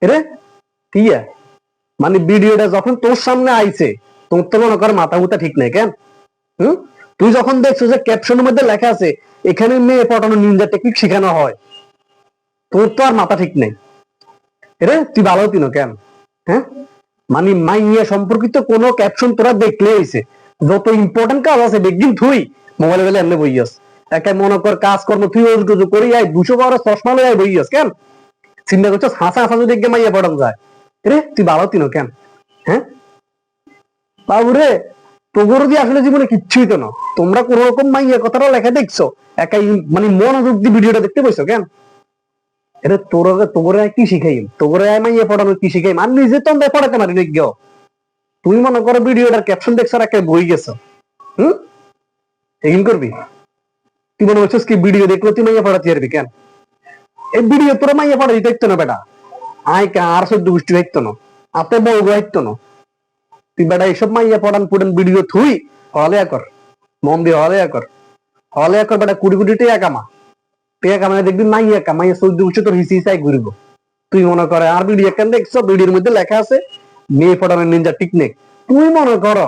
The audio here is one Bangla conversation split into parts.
এরে টিয়া মানে ভিডিওটা যখন তোর সামনে আইছে তোর তো মনে কর মাথা মুথা ঠিক নাই কেন? হুম, তুই যখন দেখছো যে ক্যাপশনের মধ্যে লেখা আছে এখানে মেয়ে পটানো নিনজা টেকনিক শেখানো হয়, তোর তো আর মাথা ঠিক নেই। এরে তুই ভালো তিনো কেন? হ্যাঁ, মানে মাইয়া সম্পর্কিত কোন ক্যাপশন তোরা দেখলে হইছে, যত ইম্পর্টেন্ট কাজ আছে দেখদিন তুই মোবাইলে বেলে এমনি বইয়াস। একাই মনে কর কাজকর্ম তুই ওজুটুজু করি আয় 200 চশমা লই আয় বইয়াস কেন? চিন্তা করছো হাসা হাসা যদি দেখে মাইয়া পটান যায়। রে তুই ভালো তিনো কেন? হ্যাঁ বাবুরে, তোর দিয়ে আসলে জীবনে কিচ্ছুই তো না। তোমরা কোন রকম মাইয়া কথাটা লেখা দেখছো, একাই মানে মনোযোগ দিয়ে ভিডিওটা দেখতে পাইছো কেন? এটা তোরে কি শিখাই, তোরে মাইয়া পড়ানো কি শিখাই, আর নিজে তো আমরা পড়াতে পারি বিজ্ঞ। তুমি মনে করো ভিডিওটার ক্যাপশন দেখছো একে বই গেছো। হুম, এগিন করবি? তুই মনে হচ্ছিস কি ভিডিও দেখলো তুই মাইয়া পড়াতে পারবি কেন? এই ভিডিও তোরা মাইয়া পড়াই দেখতো না বেটা, আয় কা আর সব দুষ্টি হইতো না, আপনি বউ হইতো না। তুই বেটা এইসব মাইয়া পড়ান পুরান ভিডিও থুই হলে কর, মন দিয়ে হলে কর বেটা, কুড়ি কুড়ি টেয়া কামা, টেয়া কামাই দেখবি মাইয়া কামাইয়া 14 বছর তোর হিসি হিসাই ঘুরবো। তুই মনে করে আর ভিডিও কেন দেখছো, ভিডিওর মধ্যে লেখা আছে মেয়ে পড়ানোর নিনজা টেকনিক। তুই মনে করো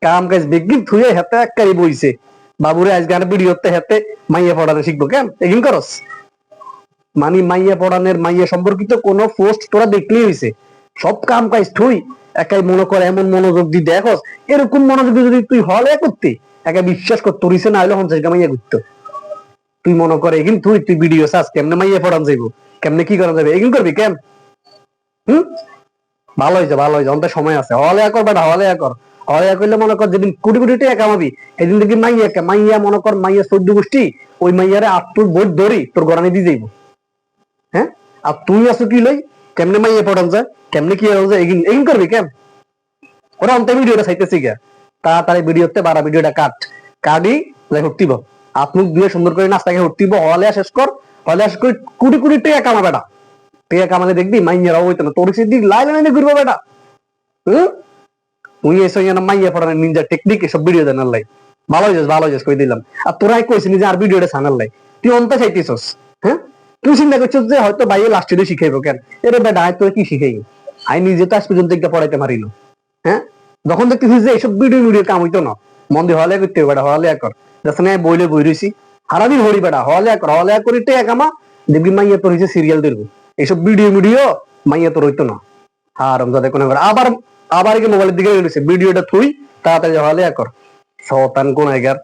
কাম কাজ দেখবি থুয়ে হাতে এককারি বইছে বাবুরে আজকে আর ভিডিওতে হাতে মাইয়া পড়ানো শিখবো কেন? এগিন করস মানে মাইয়া পড়ানোর মাইয়া সম্পর্কিত কোন পোস্ট তোরা দেখলেই হয়েছে, সব কাম কাজ থুই একাই মনে করে এমন মনোযোগ দিয়ে দেখস। এরকম মনোযোগ দিয়ে যদি তুই হলে করতে একা বিশ্বাস করতো রিসে না হলে হঞ্চাস মাইয়া ঘুরতো। তুই মনে করে এগিন তুই তুই ভিডিও চাস কেমনে মাইয়া পড়ান যাইবো, কেমনে কি করা যাবে, এগিন করবি কেন? হম, ভালো হয়েছে ভালো হয়েছে, অন্তত সময় আছে, হলে কর বেটা হলে কর। হলে করলে মনে কর যেদিন কোটি কোটি টাকা কামাবি সেদিন দেখবি মাইয়া মনে কর মাইয়া 14 গোষ্ঠী ওই মাইয়ারে আর তোর বোধ ধরি তোর গড়ানি দিয়ে যাইব। হ্যাঁ, আর তুই আছো কি লই কেমনে মাইয়া পড়ান যায়, কেমনে কি যায়, এগিন এগিন করবি কেন? ওরা অন্ত ভিডিওটা চাইতেছি গা, তাড়াতাড়ি ভিডিওতে বাড়া ভিডিওটা কাটি যাই হটিব, আপনি দিয়ে সুন্দর করে নাস্তাকে হটিব, হলে শেষ কর। হলে শেষ করে কোটি কোটি টাকা কামা বেটা, টাকা কামালে দেখবি মাইয়ারাও হইতো না তোর দিক লাইনে লাইনে ঘুরবো বেটা। হম, তুই এসে মাইয়া পড়ানোর নিনজা টেকনিক এসব ভিডিও জানার লাই ভালো হয়েছিস কই দিলাম। আর তোরাই কইছিলি যে আর ভিডিওটা ছানার লাই, তুই অন্ত চাইতেছস। হ্যাঁ, তুই চিন্তা করছিস যে হয়তো ভাইয়ে লাস্টে শিখাইবো কেন? এরে বেটা আয় তোর কি শিখাই, আই নিজে তো আজ পর্যন্ত একটা পড়াইতে পারিল। হ্যাঁ, যখন দেখতেছিস যে এইসব ভিডিও কাম হইতো না, মন দিয়ে হলে করতে বেটা হলে কর, যাচ্ছে না বইলে বই রইছি সারাদিন হরি বেটা হলে করি টেয়া কামা, দেখবি মাইয়া তোর হয়েছে সিরিয়াল দেখবো। এইসব ভিডিও মাইয়া তোর হইতো না। আর রমজাদে কোন আবার আবার মোবাইলের দিকে রয়েছে ভিডিওটা থুই তাড়াতাড়ি হলে কর, শতান কোন এগার।